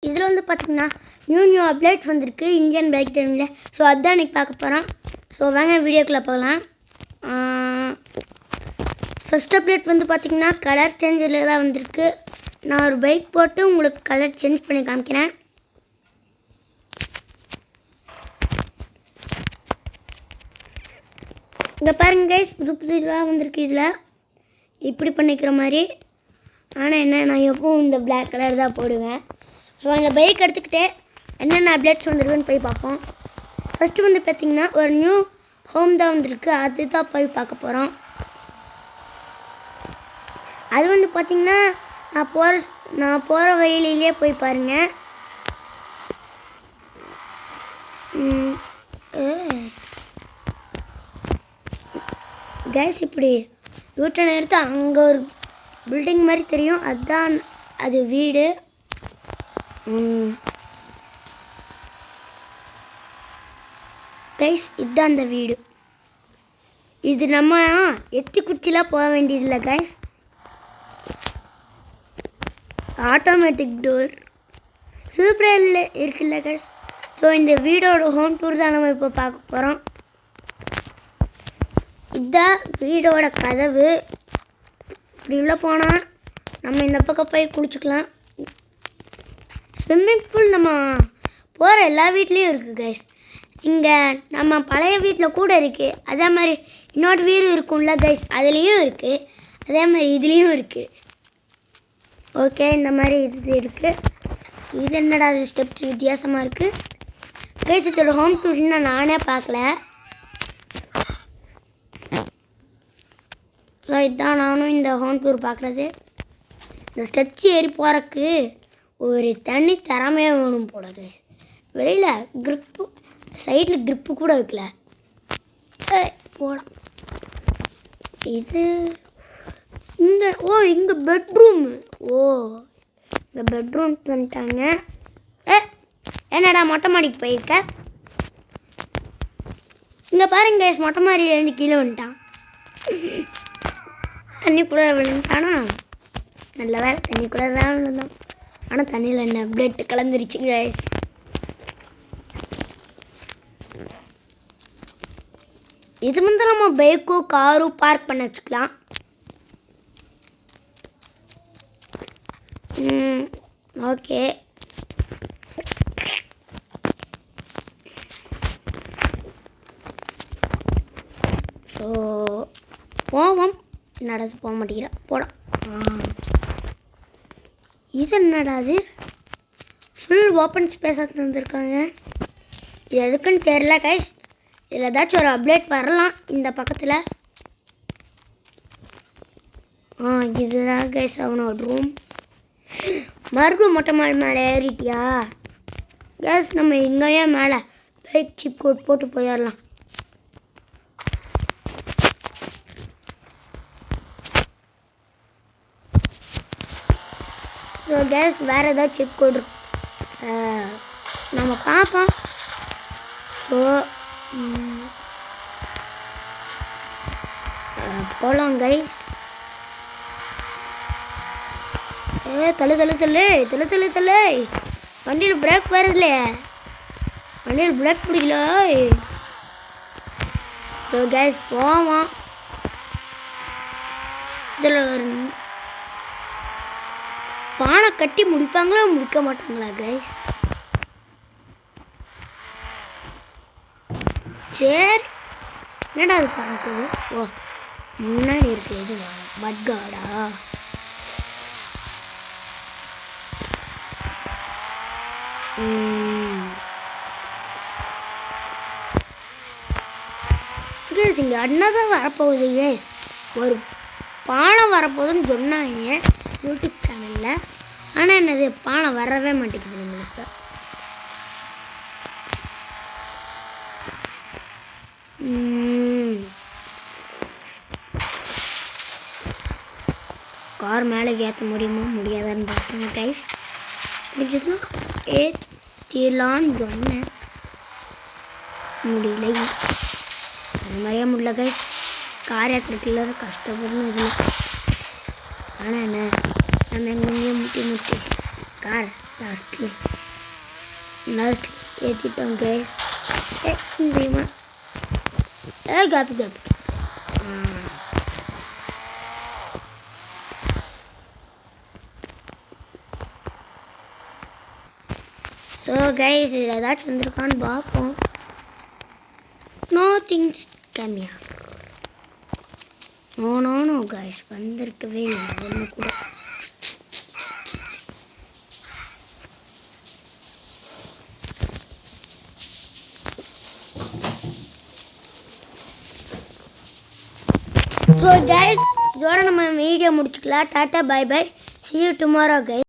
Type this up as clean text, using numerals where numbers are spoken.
இதில் வந்து பார்த்திங்கன்னா நியூ அப்டேட் வந்திருக்கு இந்தியன் பைக் டைமில். ஸோ அதுதான் இன்றைக்கி பார்க்க போகிறோம். ஸோ வாங்க வீடியோக்குள்ளே போகலாம். ஃபஸ்ட் அப்டேட் வந்து பார்த்திங்கன்னா கலர் சேஞ்சில் தான் வந்திருக்கு. நான் ஒரு பைக் போட்டு உங்களுக்கு கலர் சேஞ்ச் பண்ணி காமிக்கிறேன். இங்கே பாருங்க கைஸ், புது இதெல்லாம் வந்திருக்கு. இதில் இப்படி பண்ணிக்கிற மாதிரி. ஆனால் என்ன, நான் எப்பவும் இந்த பிளாக் கலர் தான் போடுவேன். ஸோ இந்த பைக் எடுத்துக்கிட்டே என்னென்ன அப்டேட்ஸ் வந்துருக்குன்னு போய் பார்ப்போம். ஃபஸ்ட்டு வந்து பார்த்திங்கன்னா ஒரு நியூ ஹோம் தான் வந்திருக்கு. அது தான் போய் பார்க்க போகிறோம். அது வந்து பார்த்திங்கன்னா நான் போகிற வழியிலே போய் பாருங்கள். கேஸ் இப்படி யூட்டன் எடுத்து அங்கே ஒரு பில்டிங் மாதிரி தெரியும். அதுதான் அது வீடு. கைஸ் இதுதான் அந்த வீடு. இது நம்ம எத்தி குச்சிலாம் போக வேண்டியதில்லை கைஸ். ஆட்டோமேட்டிக் டோர் சூப்பராக இருக்குல்ல கைஸ். ஸோ இந்த வீடோட ஹோம் டூர் தான் நம்ம இப்போ பார்க்க போகிறோம். இதுதான் வீடோட கதவு. இப்படி உள்ள போனால் நம்ம இந்த பக்கம் போய் குளிச்சுக்கலாம். ஸ்விம்மிங் பூல் நம்ம போகிற எல்லா வீட்லேயும் இருக்குது கைஸ். இங்கே நம்ம பழைய வீட்டில் கூட இருக்குது. அதே மாதிரி இன்னொரு வீடு இருக்கும்ல கைஸ், அதுலேயும் இருக்குது. அதே மாதிரி இதுலேயும் இருக்குது. ஓகே, இந்த மாதிரி இது இருக்குது. இது என்னடா அது ஸ்டெப்ஸ் வித்தியாசமாக இருக்குது கைஸ். இதோட ஹோம் டூர் இன்னும் நானே பார்க்கல. ஸோ இதுதான் நானும் இந்த ஹோம் டூர் பார்க்குறது. இந்த ஸ்டெப்ஸ் ஏறி போகிறக்கு ஒரு தனி திறமையாக வேணும் போல கைஸ். வெளியில் க்ரிப்பு, சைடில் க்ரிப்பு கூட வைக்கல. போட இது இங்கே பெட்ரூமு. இந்த பெட்ரூம் வந்துட்டாங்க. என்னடா மொட்டை மாடிக்கு போயிருக்க? இங்கே பாருங்க கைஸ், மொட்டை மாடியிலேருந்து கீழே வந்துட்டான். தண்ணிக்குள்ளே விழுந்துட்டானா? நல்ல வேலை, தண்ணிக்குள்ளே தான் விழுந்தான். ஆனால் தண்ணியில் என்ன பிளட் கலந்துருச்சு கைஸ். இது வந்து நம்ம பைக்கும் காரும் பார்க் பண்ண வச்சுக்கலாம். ஓகே, ஸோ போவோம். என்னடா போக மாட்டேங்கிற போட. இது என்னடா அது ஃபுல் ஓப்பன் ஸ்பேஸாக தந்துருக்காங்க. இது எதுக்குன்னு தெரில கைஸ். இதில் ஏதாச்சும் ஒரு அப்டேட் வரலாம் இந்த பக்கத்தில். இதுதான் கைஸ் அவனோட ரூம். மறுபடியும் மொட்டை மாடி மேலே ஏறிட்டியா கேஸ்? நம்ம இங்கேயே மேலே பைக் சிப் கோட் போட்டு போயிடலாம். ஸோ கேஸ் வேறு ஏதாவது சிப் கோட் நம்ம பார்ப்போம். ஸோ போகலாம் கைஸ். தள்ளு வண்டியில் பிரேக் வருதுலையே, வண்டியில் பிரேக் பிடிக்கல. ஸோ கேஸ் போவோம். இதில் ஒரு பானை கட்டி முடிப்பாங்களா முடிக்க மாட்டாங்களா கைஸ்? சரி, என்னடா அது பார்க்குது? முன்னாடி இருக்கு. இது பட்காடா? கேஸ் இங்கே அண்ணாதான் வரப்போகுது கேஸ். ஒரு பானை வரப்போகுதுன்னு சொன்னாங்க யூடியூப் சேனலில். ஆனால் என்னது பானை வரவே மாட்டேங்குது நம்மளுக்கு. கார் மேலே ஏற்ற முடியுமா முடியாதான்னு பார்ப்போம் கைஸ். முடிஞ்சதுன்னா ஏற்றிலான்னு சொன்னேன், முடியலை. அந்த மாதிரியே முடியல கைஸ். கார் ஏற்றுறதுக்குள்ள கஷ்டப்படணும் இதில். ஆனால் என்ன, நம்ம எங்கெங்கேயும் முட்டி கார் லாஸ்ட்டில் லாஸ்ட் ஏற்றிட்டோம் கைஸ். முடியுமா? காப்பி காப்பி. ஸோ கைஸ் இதில் ஏதாச்சும் வந்திருக்கான்னு பார்ப்போம். நோ திங்ஸ் கம்மியா. நோ கைஸ் வந்திருக்கவே இல்லை ஒன்று கூட. ஸோ கைஸ் இதோட நம்ம வீடியோ முடிச்சுக்கலாம். Tata bye bye. see you tomorrow guys.